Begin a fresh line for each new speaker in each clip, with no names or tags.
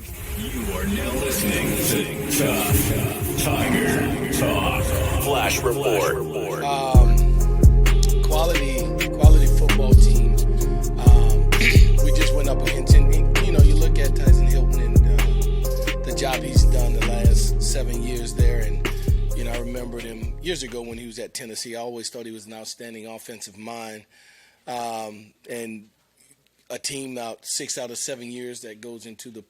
time. You are now listening to Tough Tiger Talk. Flash Report.
Quality football team. We just went up against, and you look at Tyson Hilton and the job he's done the last 7 years there, and I remembered him years ago when he was at Tennessee. I always thought he was an outstanding offensive mind, and a team out 6 out of 7 years that goes into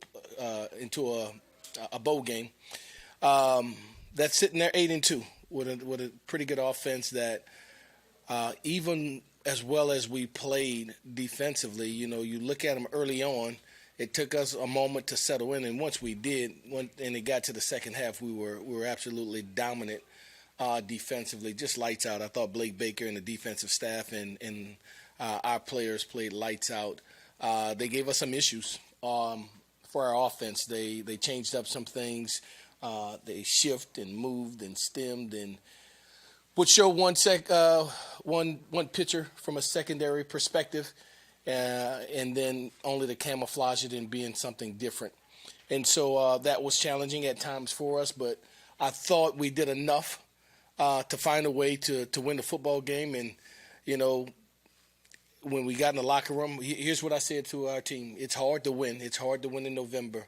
a bowl game. That's sitting there 8-2 with a pretty good offense that even as well as we played defensively, you look at them early on, it took us a moment to settle in, and once we did, and it got to the second half, we were absolutely dominant defensively, just lights out. I thought Blake Baker and the defensive staff and our players played lights out. They gave us some issues for our offense. They changed up some things. They shift and moved and stemmed and would show one picture from a secondary perspective, and then only to camouflage it in being something different. And so that was challenging at times for us, but I thought we did enough to find a way to win the football game. And, when we got in the locker room, here's what I said to our team. It's hard to win. It's hard to win in November.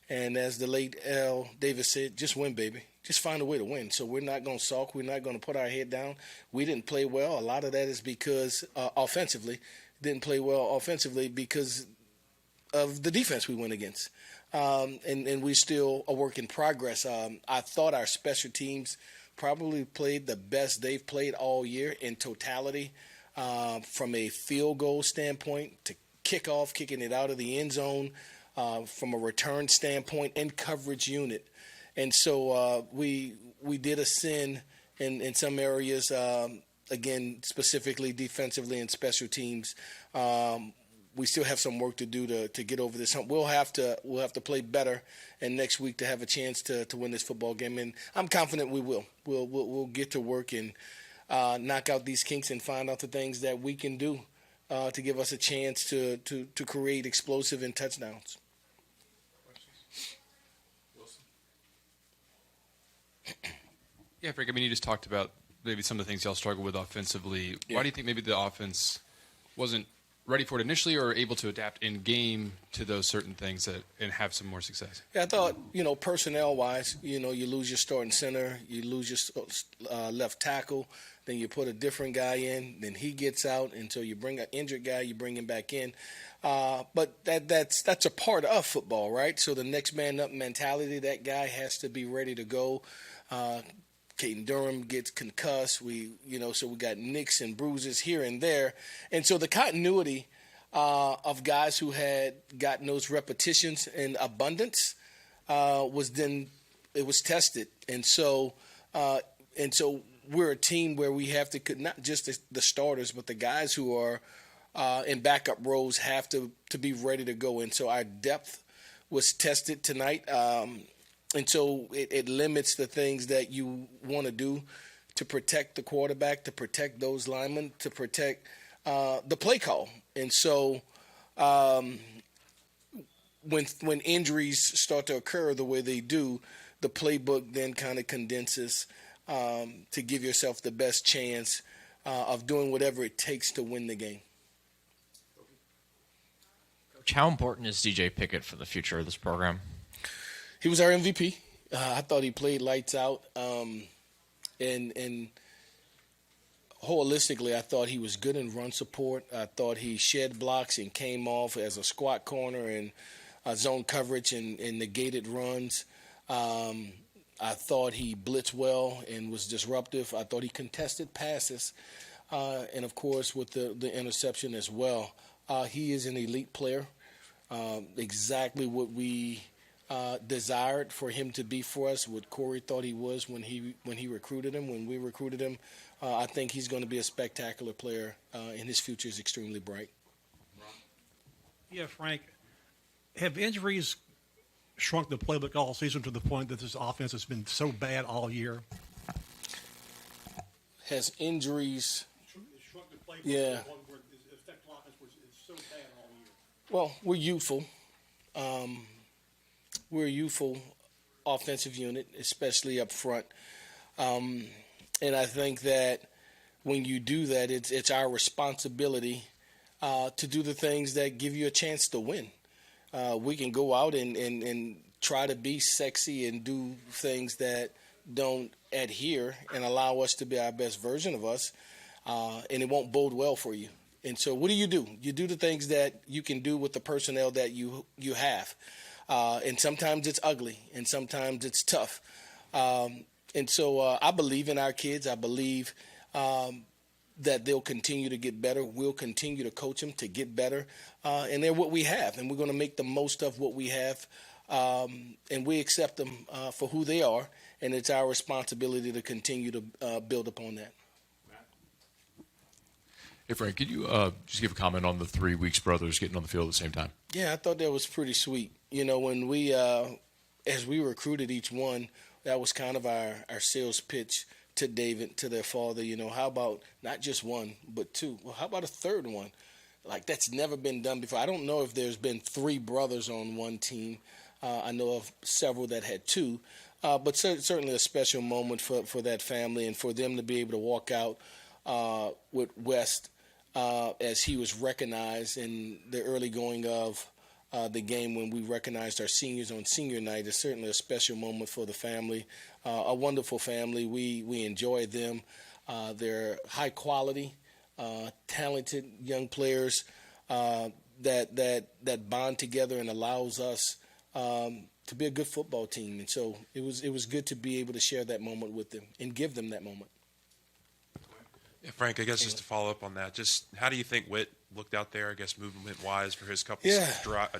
And as the late L. Davis said, just win, baby. Just find a way to win. So we're not going to sulk. We're not going to put our head down. We didn't play well. A lot of that is because offensively, didn't play well offensively because of the defense we went against. And we're still a work in progress. I thought our special teams probably played the best they've played all year in totality. From a field goal standpoint to kickoff, kicking it out of the end zone, from a return standpoint and coverage unit. And so we did ascend in some areas, again, specifically defensively and special teams. We still have some work to do to get over this hump. We'll have to play better, and next week to have a chance to win this football game. And I'm confident we will. We'll get to work and knock out these kinks and find out the things that we can do to give us a chance to create explosive and touchdowns.
Yeah, Frank, you just talked about maybe some of the things y'all struggle with offensively. Yeah. Why do you think maybe the offense wasn't ready for it initially or able to adapt in game to those certain things and have some more success?
Yeah, I thought, personnel-wise, you lose your starting center, you lose your left tackle, then you put a different guy in, then he gets out, and so you bring an injured guy, you bring him back in. But that's a part of football, right? So the next man up mentality, that guy has to be ready to go. Caden Durham gets concussed. So we got nicks and bruises here and there. And so the continuity of guys who had gotten those repetitions in abundance was tested. And so we're a team where we have to, not just the starters, but the guys who are in backup roles have to be ready to go. And so our depth was tested tonight. And so it limits the things that you want to do to protect the quarterback, to protect those linemen, to protect the play call. And so when injuries start to occur the way they do, the playbook then kind of condenses to give yourself the best chance of doing whatever it takes to win the game.
Coach, how important is DJ Pickett for the future of this program?
He was our MVP. I thought he played lights out. And holistically, I thought he was good in run support. I thought he shed blocks and came off as a squat corner and zone coverage and negated runs. I thought he blitzed well and was disruptive. I thought he contested passes. And, of course, with the interception as well. He is an elite player, exactly what we desired for him to be for us, what Corey thought he was when he recruited him, when we recruited him. I think he's going to be a spectacular player, and his future is extremely bright.
Yeah, Frank, have injuries shrunk the playbook all season to the point that this offense has been so bad all year?
Has injuries
shrunk the playbook?
Yeah.
It's so bad all year.
Well, we're youthful. we're a youthful offensive unit, especially up front. And I think that when you do that, it's our responsibility to do the things that give you a chance to win. We can go out and try to be sexy and do things that don't adhere and allow us to be our best version of us, and it won't bode well for you. And so what do? You do the things that you can do with the personnel that you have. And sometimes it's ugly, and sometimes it's tough. And so I believe in our kids. I believe that they'll continue to get better. We'll continue to coach them to get better. And they're what we have, and we're going to make the most of what we have. And we accept them for who they are, and it's our responsibility to continue to build upon that.
Hey, Frank, could you just give a comment on the 3 Weeks brothers getting on the field at the same time?
Yeah, I thought that was pretty sweet. You know, when we, as we recruited each one, that was kind of our sales pitch to David, to their father. You know, how about not just one, but two? Well, how about a third one? Like, that's never been done before. I don't know if there's been 3 brothers on one team. I know of several that had 2. But certainly a special moment for that family, and for them to be able to walk out with West as he was recognized in the early going of the game when we recognized our seniors on senior night is certainly a special moment for the family. A wonderful family. We enjoy them. They're high quality, talented young players that bond together and allows us to be a good football team. And so it was good to be able to share that moment with them and give them that moment.
Yeah, Frank, I guess just to follow up on that, just how do you think Witt looked out there, I guess, movement-wise for his couple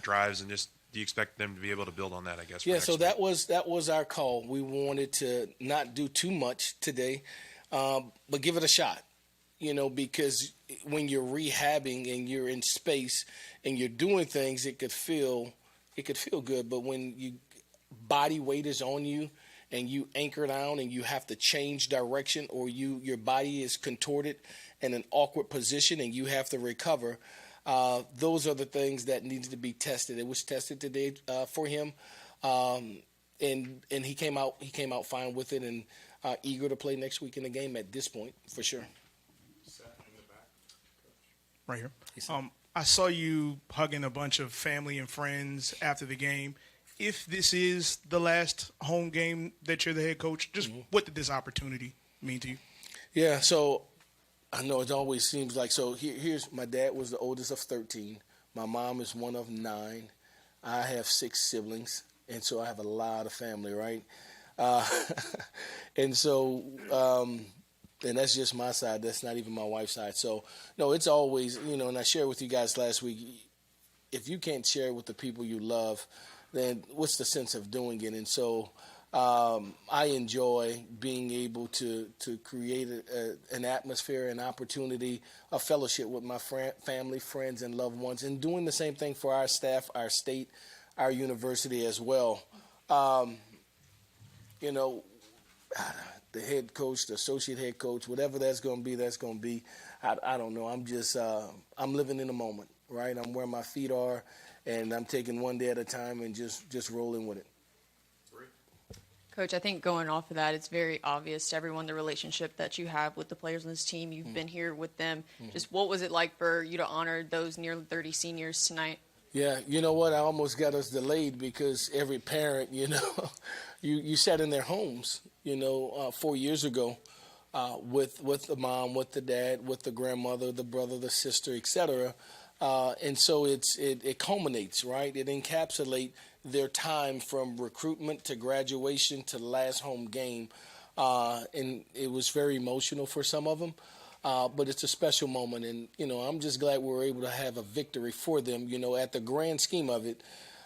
drives, and just do you expect them to be able to build on that, I guess?
Yeah, so that was our call. We wanted to not do too much today, but give it a shot, you know, because when you're rehabbing and you're in space and you're doing things, it could feel good, but when you body weight is on you and you anchor down and you have to change direction, or your body is contorted in an awkward position and you have to recover, those are the things that needed to be tested. It was tested today for him, and he came out fine with it, and eager to play next week in the game at this point for sure.
Right here. I saw you hugging a bunch of family and friends after the game. If this is the last home game that you're the head coach, just what did this opportunity mean to you?
Yeah, so I know it always seems like, so here's my dad was the oldest of 13. My mom is one of 9. I have 6 siblings, and so I have a lot of family, right? And so, and that's just my side. That's not even my wife's side. So, no, it's always, you know, and I shared with you guys last week, if you can't share it with the people you love, then what's the sense of doing it? And so I enjoy being able to create an atmosphere, an opportunity, a fellowship with my family, friends, and loved ones, and doing the same thing for our staff, our state, our university as well. You know, the head coach, the associate head coach, whatever that's going to be, that's going to be. I don't know. I'm just I'm living in the moment, right? I'm where my feet are, and I'm taking one day at a time and just rolling with it.
Coach, I think going off of that, it's very obvious to everyone the relationship that you have with the players on this team. You've been here with them. Just what was it like for you to honor those nearly 30 seniors tonight? Yeah, you know what? I almost got us delayed because every parent, you know, you sat in their homes, you know, 4 years ago with the mom, with the dad, with the grandmother, the brother, the sister, etc. And so it culminates, right? It encapsulates their time from recruitment to graduation to the last home game. And it was very emotional for some of them. But it's a special moment. And, you know, I'm just glad we were able to have a victory for them, you know, at the grand scheme of it.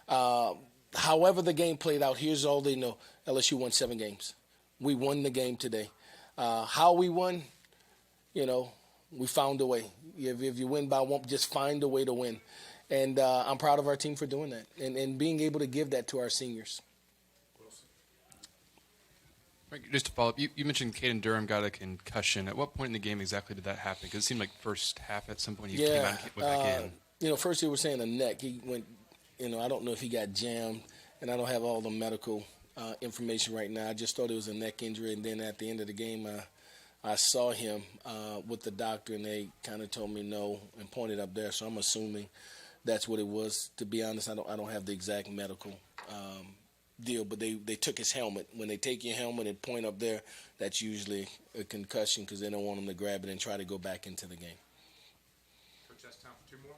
However the game played out, here's all they know. LSU won 7 games. We won the game today. How we won, you know, we found a way. If you win by 1, just find a way to win. And I'm proud of our team for doing that and being able to give that to our seniors.
Just to follow up, you mentioned Caden Durham got a concussion. At what point in the game exactly did that happen? Because it seemed like first half at some point he came out with that game.
You know, first they were saying a neck. He went, you know, I don't know if he got jammed and I don't have all the medical information right now. I just thought it was a neck injury, and then at the end of the game, I saw him with the doctor, and they kind of told me no and pointed up there. So I'm assuming that's what it was. To be honest, I don't have the exact medical deal, but they took his helmet. When they take your helmet and point up there, that's usually a concussion because they don't want him to grab it and try to go back into the game.
Coach, that's time for 2 more.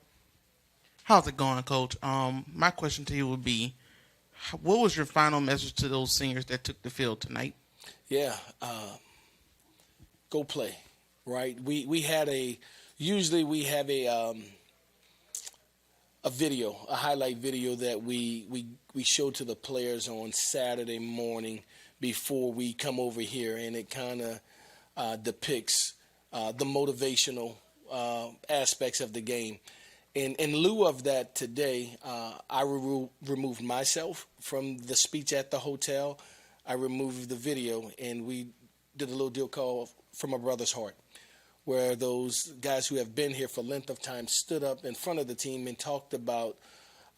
How's it going, Coach? My question to you would be, what was your final message to those seniors that took the field tonight?
Yeah, go play, right? We have a video, a highlight video that we show to the players on Saturday morning before we come over here, and it kind of depicts the motivational aspects of the game. In lieu of that today, I removed myself from the speech at the hotel. I removed the video, and we did a little deal called From a Brother's Heart, where those guys who have been here for length of time stood up in front of the team and talked about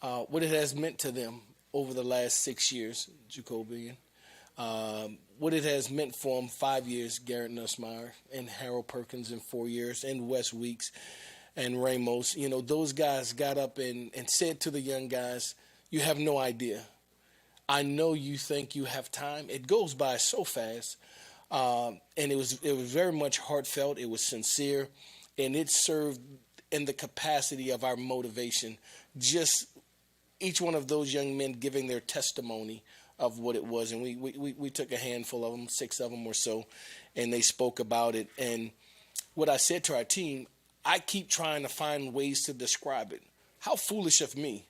what it has meant to them over the last 6 years, Jacobian, what it has meant for them 5 years, Garrett Nussmeier, and Harold Perkins in 4 years, and Wes Weeks and Ramos. You know, those guys got up and said to the young guys, you have no idea. I know you think you have time. It goes by so fast. And it was very much heartfelt. It was sincere, and it served in the capacity of our motivation. Just each one of those young men giving their testimony of what it was, and we took a handful of them, 6 of them or so, and they spoke about it. And what I said to our team, I keep trying to find ways to describe it. How foolish of me.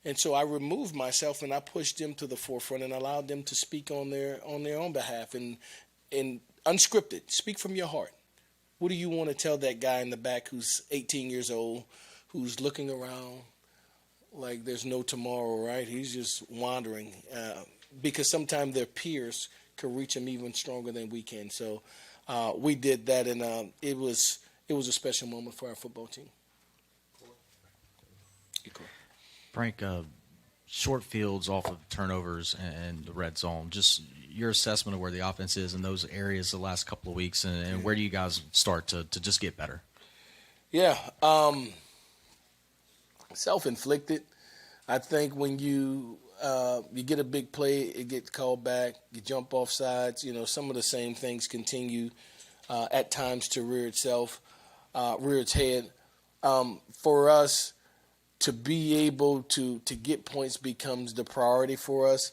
And so I removed myself and I pushed them to the forefront and allowed them to speak on their own behalf and unscripted. Speak from your heart. What do you want to tell that guy in the back who's 18 years old, who's looking around like there's no tomorrow, right? He's just wandering because sometimes their peers can reach him even stronger than we can. So we did that, and it was a special moment for our football team.
Frank, short fields off of turnovers and the red zone, just your assessment of where the offense is in those areas the last couple of weeks, and where do you guys start to just get better?
Yeah, self-inflicted. I think when you get a big play, it gets called back, you jump off sides, some of the same things continue at times to rear its head. For us, to be able to get points becomes the priority for us.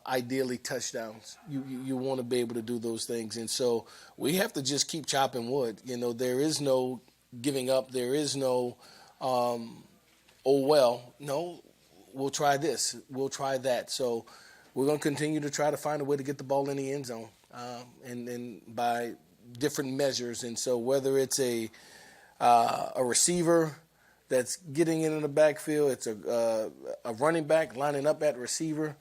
Ideally, touchdowns. You want to be able to do those things, and so we have to just keep chopping wood. There is no giving up. There is no, no, we'll try this, we'll try that. So we're going to continue to try to find a way to get the ball in the end zone, and by different measures. And so whether it's a receiver that's getting in the backfield, it's a running back lining up at receiver,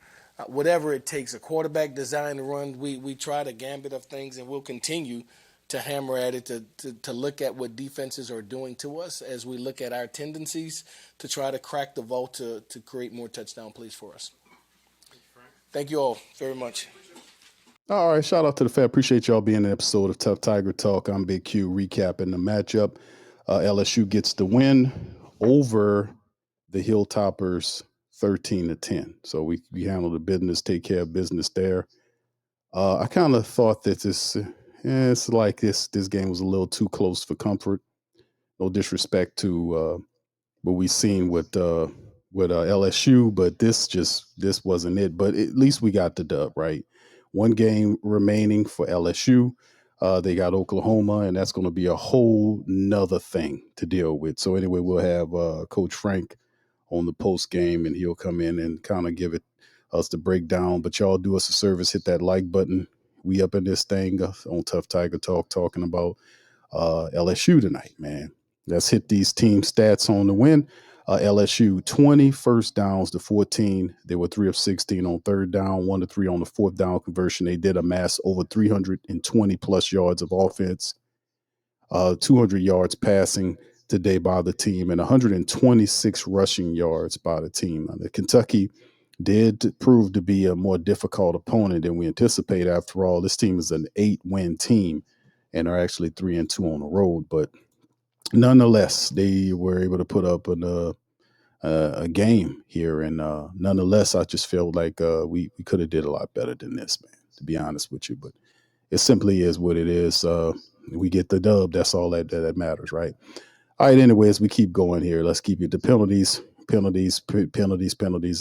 whatever it takes, a quarterback designed to run, we try the gambit of things, and we'll continue to hammer at it, to look at what defenses are doing to us as we look at our tendencies to try to crack the vault to create more touchdown plays for us. Thank you all very much.
All right, shout out to the fan. Appreciate y'all being in an episode of Tough Tiger Talk. I'm Big Q, recapping the matchup. LSU gets the win over the Hilltoppers 13-10. So we handle the business, take care of business there. I kind of thought that it's like this game was a little too close for comfort. No disrespect to what we seen with LSU, but this wasn't it. But at least we got the dub, right? One game remaining for LSU. They got Oklahoma, and that's going to be a whole nother thing to deal with. So anyway, we'll have Coach Frank on the post game, and he'll come in and kind of give us the breakdown. But y'all do us a service, hit that like button. We up in this thing on Tough Tiger Talk, talking about LSU tonight, man. Let's hit these team stats on the win. LSU 20 first downs to 14. They were 3 of 16 on third down, 1 of 3 on the fourth down conversion. They did amass over 320 plus yards of offense, 200 yards passing today by the team, and 126 rushing yards by the team. The Kentucky did prove to be a more difficult opponent than we anticipated. After all, this team is an 8-win team and are actually 3-2 on the road. But nonetheless, they were able to put up a game here. And nonetheless, I just feel like we could have did a lot better than this, man, to be honest with you. But it simply is what it is. We get the dub. That's all that matters, right? All right, anyways, we keep going here. Let's keep it to penalties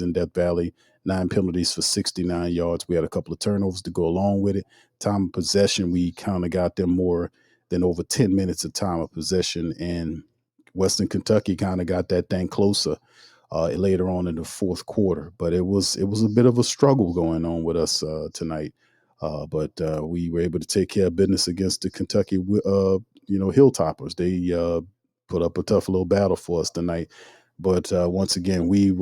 in Death Valley. 9 penalties for 69 yards. We had a couple of turnovers to go along with it. Time of possession, we kind of got them more than over 10 minutes of time of possession. And Western Kentucky kind of got that thing closer later on in the fourth quarter. But it was a bit of a struggle going on with us tonight. But we were able to take care of business against the Kentucky, Hilltoppers. They put up a tough little battle for us tonight. But once again, we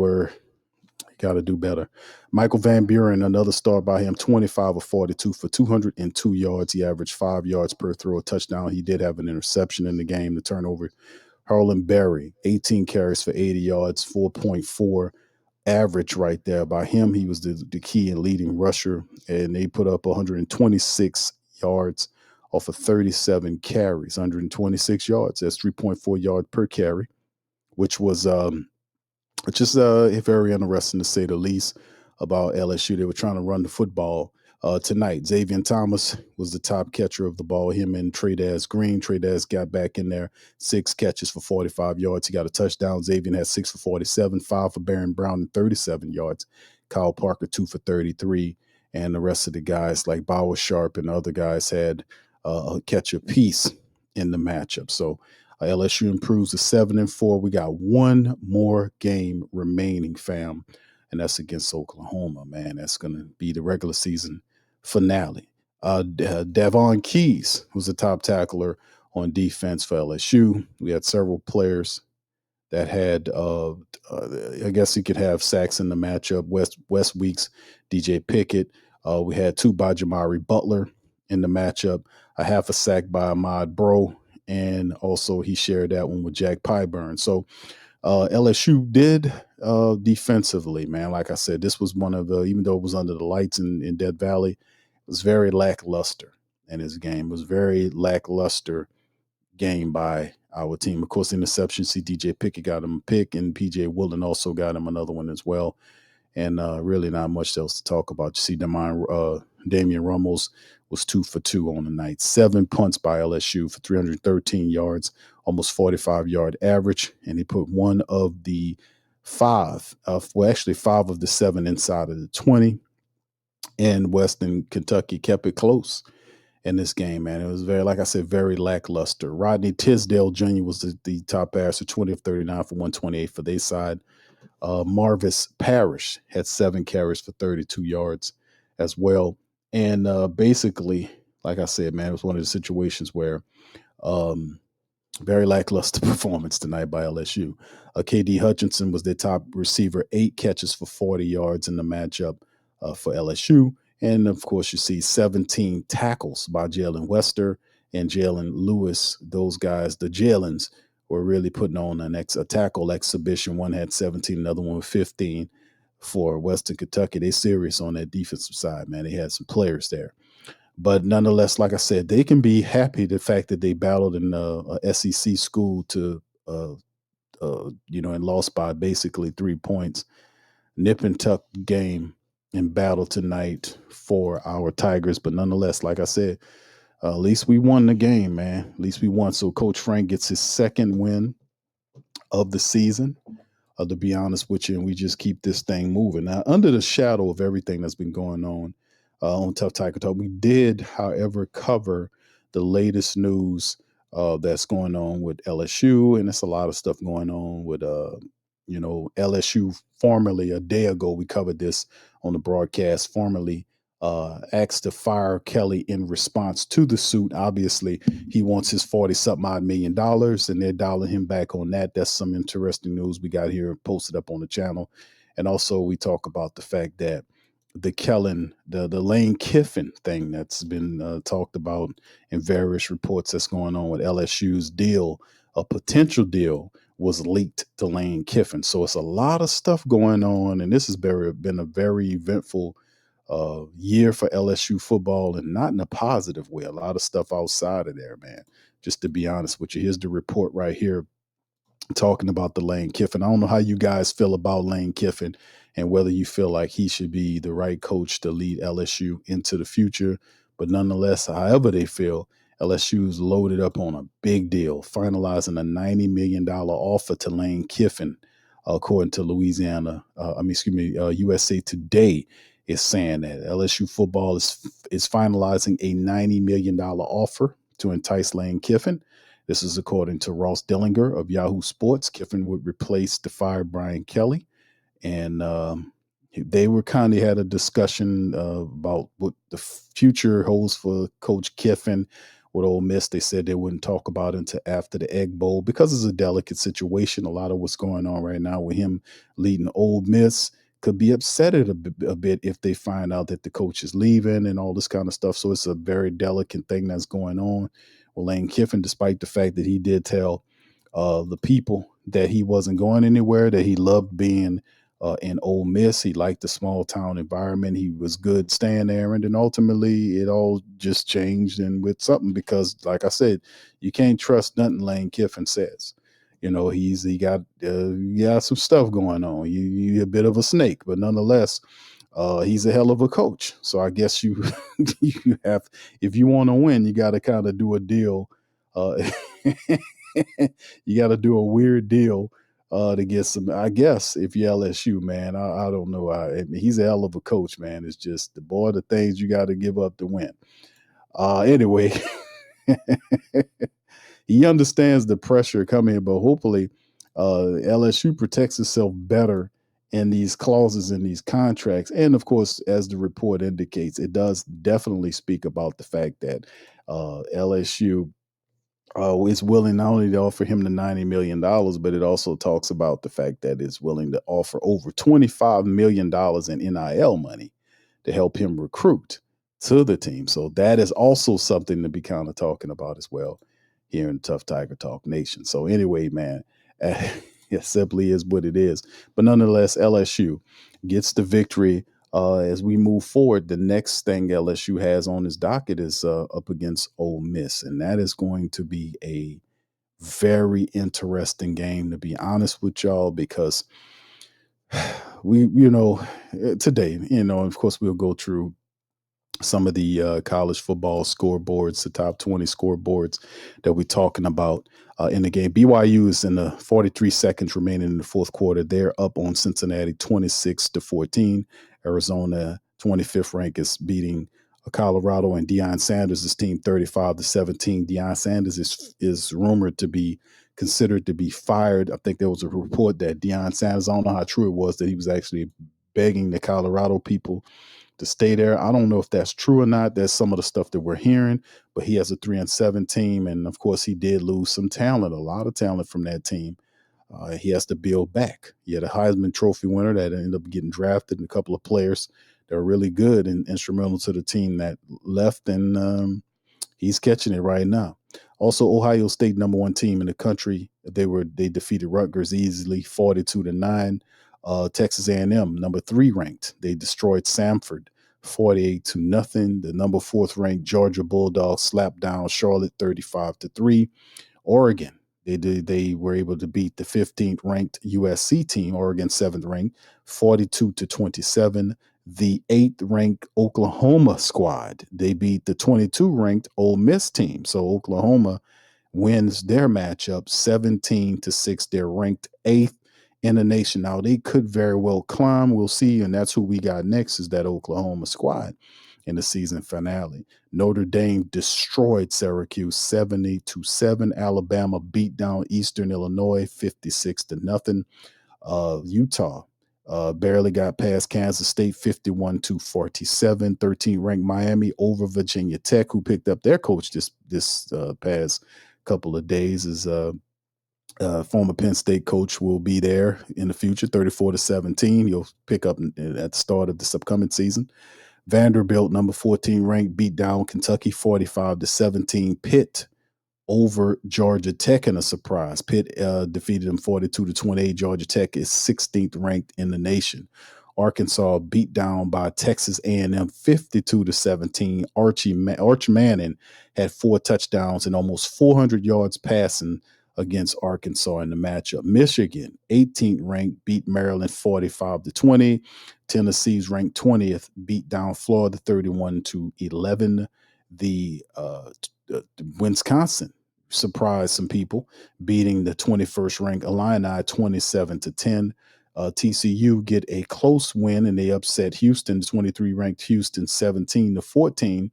got to do better. Michael Van Buren, another start by him, 25 of 42 for 202 yards. He averaged 5 yards per throw, a touchdown. He did have an interception in the game, the turnover. Harlan Berry, 18 carries for 80 yards, 4.4 average right there by him. He was the key and leading rusher, and they put up 126 yards off of 37 carries, 126 yards. That's 3.4 yards per carry, which was just very interesting to say the least about LSU. They were trying to run the football tonight. Xavier Thomas was the top catcher of the ball. Him and Tradaz Green. Tradaz got back in there, 6 catches for 45 yards. He got a touchdown. Xavier had 6 for 47, 5 for Barron Brown, and 37 yards. Kyle Parker, 2 for 33. And the rest of the guys like Bauer Sharp and other guys had a catch apiece in the matchup. So LSU improves to 7-4. We got one more game remaining, fam, and that's against Oklahoma, man. That's going to be the regular season finale. Davon Keys was the top tackler on defense for LSU. We had several players that had, I guess you could have sacks in the matchup. West Weeks, DJ Pickett. We had 2 by Jamari Butler in the matchup, a half a sack by Ahmad Bro, and also he shared that one with Jack Pyburn. So LSU did defensively, man. Like I said, this was one of the, even though it was under the lights in Death Valley, it was very lackluster in his game. It was very lackluster game by our team. Of course, the interception, see DJ Pickett got him a pick, and PJ Woolen also got him another one as well. And really not much else to talk about. You see Damian Rummels was 2 for 2 on the night. 7 punts by LSU for 313 yards, almost 45-yard average. And he put 5 of the 7 inside of the 20. And Western Kentucky kept it close in this game, man. It was like I said, very lackluster. Rodney Tisdale Jr. was the top passer, 20 of 39 for 128 for their side. Marvis Parrish had 7 carries for 32 yards as well. And basically, like I said, man, it was one of the situations where very lackluster performance tonight by LSU. KD Hutchinson was their top receiver, 8 catches for 40 yards in the matchup for LSU. And, of course, you see 17 tackles by Jalen Wester and Jalen Lewis. Those guys, the Jalens, were really putting on a tackle exhibition. One had 17, another one with 15 for Western Kentucky. They serious on that defensive side, man. They had some players there. But nonetheless, like I said, they can be happy the fact that they battled in a SEC school to, and lost by basically 3 points. Nip and tuck game and battle tonight for our Tigers. But nonetheless, like I said, at least we won the game, man. At least we won. So Coach Frank gets his second win of the season, to be honest with you, and we just keep this thing moving. Now, under the shadow of everything that's been going on Tough Tiger Talk, we did, however, cover the latest news that's going on with LSU, and it's a lot of stuff going on with LSU. Formerly, a day ago, we covered this on the broadcast. Formerly asked to fire Kelly in response to the suit. Obviously, he wants his 40-something odd $1 million, and they're dialing him back on that. That's some interesting news we got here posted up on the channel. And also, we talk about the fact that the Lane Kiffin thing that's been talked about in various reports that's going on with LSU's deal, a potential deal was leaked to Lane Kiffin. So it's a lot of stuff going on, and this has been a very eventful year for LSU football, and not in a positive way. A lot of stuff outside of there, man. Just to be honest with you, here's the report right here talking about the Lane Kiffin. I don't know how you guys feel about Lane Kiffin and whether you feel like he should be the right coach to lead LSU into the future. But nonetheless, however they feel, LSU's loaded up on a big deal, finalizing a $90 million offer to Lane Kiffin, according to USA Today is saying that LSU football is finalizing a $90 million offer to entice Lane Kiffin. This is according to Ross Dillinger of Yahoo Sports. Kiffin would replace the fired Brian Kelly. And they were kind of had a discussion about what the future holds for Coach Kiffin with Ole Miss. They said they wouldn't talk about it until after the Egg Bowl because it's a delicate situation. A lot of what's going on right now with him leading Ole Miss could be upsetted a bit if they find out that the coach is leaving and all this kind of stuff. So it's a very delicate thing that's going on. Well, Lane Kiffin, despite the fact that he did tell the people that he wasn't going anywhere, that he loved being in Ole Miss. He liked the small town environment. He was good staying there. And then ultimately it all just changed and with something because, like I said, you can't trust nothing Lane Kiffin says. You know, he got some stuff going on. You're a bit of a snake, but nonetheless, he's a hell of a coach. So I guess you have, if you want to win, you got to kind of do a deal. You got to do a weird deal to get some, I guess, if you're LSU, man. I don't know. I mean, he's a hell of a coach, man. It's just the things you got to give up to win. Anyway, he understands the pressure coming, but hopefully LSU protects itself better in these clauses in these contracts. And of course, as the report indicates, it does definitely speak about the fact that LSU is willing not only to offer him the $90 million, but it also talks about the fact that it's willing to offer over $25 million in NIL money to help him recruit to the team. So that is also something to be kind of talking about as well here in Tough Tiger Talk Nation. So anyway, man, it simply is what it is. But nonetheless, LSU gets the victory. As we move forward, the next thing LSU has on his docket is up against Ole Miss, and that is going to be a very interesting game, to be honest with y'all, because today, of course, we'll go through some of the college football scoreboards, the top 20 scoreboards that we're talking about in the game. BYU is in the 43 seconds remaining in the fourth quarter. They're up on Cincinnati 26-14. Arizona, 25th rank, is beating Colorado and Deion Sanders' team 35-17. Deion Sanders is rumored to be considered to be fired. I think there was a report that Deion Sanders, I don't know how true it was, that he was actually begging the Colorado people to stay there. I don't know if that's true or not. That's some of the stuff that we're hearing, but he has a 3-7 team. And of course he did lose some talent, a lot of talent from that team. He has to build back. He had a Heisman Trophy winner that ended up getting drafted, and a couple of players that are really good and instrumental to the team that left. And he's catching it right now. Also, Ohio State, number one team in the country. They defeated Rutgers easily, 42-9. Texas A&M, number 3 ranked. They destroyed Samford 48-0. The number 4th ranked Georgia Bulldogs slapped down Charlotte 35-3. Oregon, they were able to beat the 15th ranked USC team, Oregon 7th ranked, 42-27. The 8th ranked Oklahoma squad, they beat the 22 ranked Ole Miss team. So Oklahoma wins their matchup 17-6. They're ranked 8th in the nation. Now they could very well climb. We'll see. And that's who we got next, is that Oklahoma squad in the season finale. Notre Dame destroyed Syracuse 70-7. Alabama beat down Eastern Illinois 56-0. Utah barely got past Kansas State 51-47. 13th ranked Miami over Virginia Tech, who picked up their coach this past couple of days. Is former Penn State coach will be there in the future, 34-17. He'll pick up at the start of this upcoming season. Vanderbilt, number 14 ranked, beat down Kentucky 45-17. Pitt over Georgia Tech in a surprise. Pitt defeated them 42-28. Georgia Tech is 16th ranked in the nation. Arkansas beat down by Texas A&M 52-17. Arch Manning had 4 touchdowns and almost 400 yards passing against Arkansas in the matchup. Michigan, 18th ranked, beat Maryland 45-20. Tennessee's ranked 20th, beat down Florida 31-11. The Wisconsin surprised some people, beating the 21st ranked Illini 27-10. TCU get a close win, and they upset Houston, 23 ranked Houston 17-14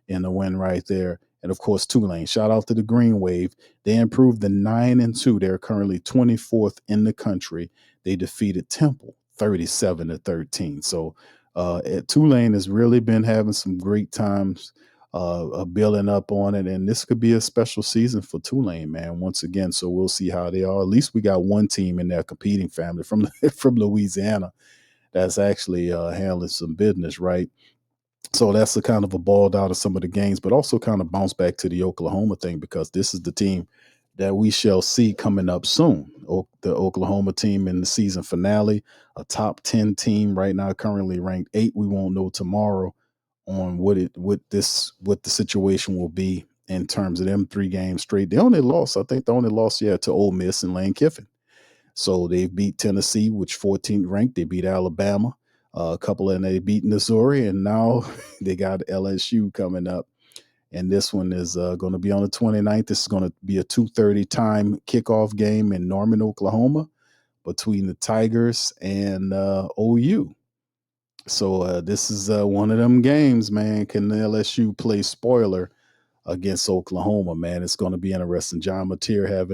in the win right there. And of course, Tulane. Shout out to the Green Wave. They improved to 9-2. They're currently 24th in the country. They defeated Temple 37-13. So Tulane has really been having some great times building up on it, and this could be a special season for Tulane, man, once again. So we'll see how they are. At least we got one team in their competing family from Louisiana that's actually handling some business, right? So that's a kind of a balled out of some of the games, but also kind of bounce back to the Oklahoma thing, because this is the team that we shall see coming up soon. The Oklahoma team in the season finale, a top 10 team right now, currently ranked 8. We won't know tomorrow on what the situation will be in terms of them 3 games straight. I think the only loss to Ole Miss and Lane Kiffin. So they beat Tennessee, which 14th ranked. They beat Alabama, a couple, and they beat Missouri, and now they got LSU coming up. And this one is going to be on the 29th. This is going to be a 2:30 time kickoff game in Norman, Oklahoma, between the Tigers and OU. So this is one of them games, man. Can the LSU play spoiler against Oklahoma, man? It's going to be interesting. John Mateer have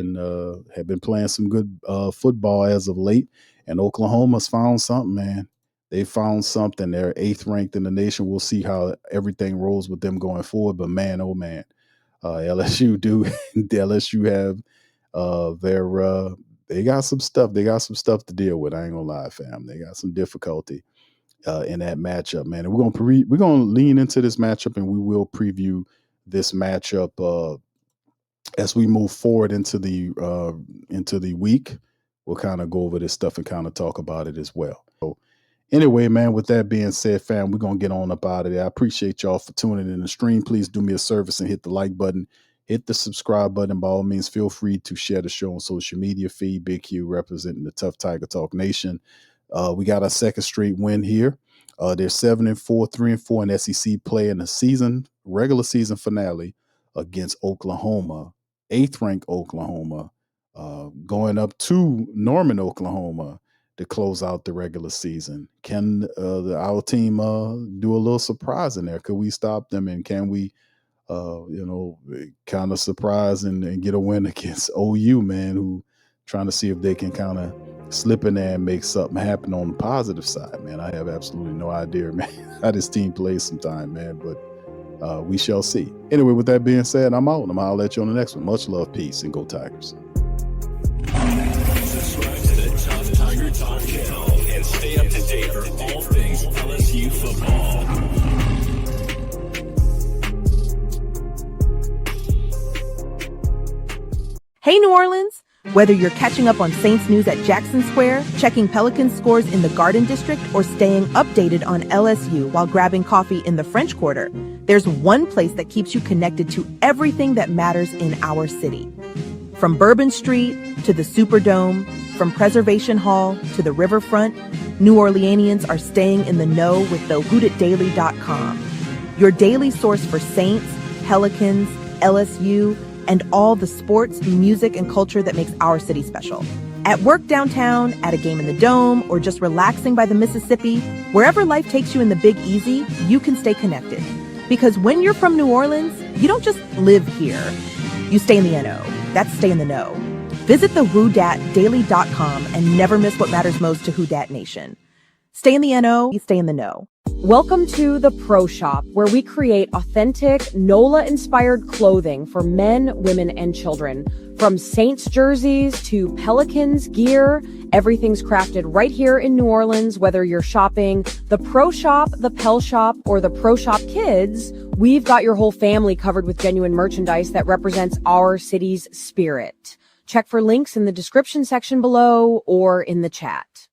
been playing some good football as of late, and Oklahoma's found something, man. They found something. They're 8th ranked in the nation. We'll see how everything rolls with them going forward. But man, oh man, LSU have they got some stuff. They got some stuff to deal with. I ain't gonna lie, fam. They got some difficulty in that matchup, man. And we're gonna lean into this matchup, and we will preview this matchup as we move forward into the week. We'll kind of go over this stuff and kind of talk about it as well. So anyway, man, with that being said, fam, we're going to get on up out of there. I appreciate y'all for tuning in the stream. Please do me a service and hit the like button, hit the subscribe button. By all means, feel free to share the show on social media feed. Big Q representing the Tough Tiger Talk Nation. We got our second straight win here. They're 7-4, 3-4 in SEC play in the regular season finale against Oklahoma, 8th ranked Oklahoma, going up to Norman, Oklahoma to close out the regular season. Can our team do a little surprise in there? Could we stop them, and can we, kind of surprise and get a win against OU, man, who trying to see if they can kind of slip in there and make something happen on the positive side, man. I have absolutely no idea, man, how this team plays sometime, man, but we shall see. Anyway, with that being said, I'm out. I'll let you on the next one. Much love, peace, and go Tigers.
Subscribe to the Tough Tiger Talk channel and stay up to date for all things LSU football.
Hey, New Orleans! Whether you're catching up on Saints news at Jackson Square, checking Pelicans scores in the Garden District, or staying updated on LSU while grabbing coffee in the French Quarter, there's one place that keeps you connected to everything that matters in our city. From Bourbon Street to the Superdome, from Preservation Hall to the riverfront, New Orleanians are staying in the know with thewhodatdaily.com. Your daily source for Saints, Pelicans, LSU, and all the sports, music, and culture that makes our city special. At work downtown, at a game in the Dome, or just relaxing by the Mississippi, wherever life takes you in the Big Easy, you can stay connected. Because when you're from New Orleans, you don't just live here. You stay in the NO. That's stay in the know. Visit thewhodatdaily.com and never miss what matters most to Who Dat Nation. Stay in the NO, you stay in the know.
Welcome to the Pro Shop, where we create authentic NOLA-inspired clothing for men, women, and children. From Saints jerseys to Pelicans gear, everything's crafted right here in New Orleans. Whether you're shopping the Pro Shop, the Pel Shop, or the Pro Shop Kids, we've got your whole family covered with genuine merchandise that represents our city's spirit. Check for links in the description section below or in the chat.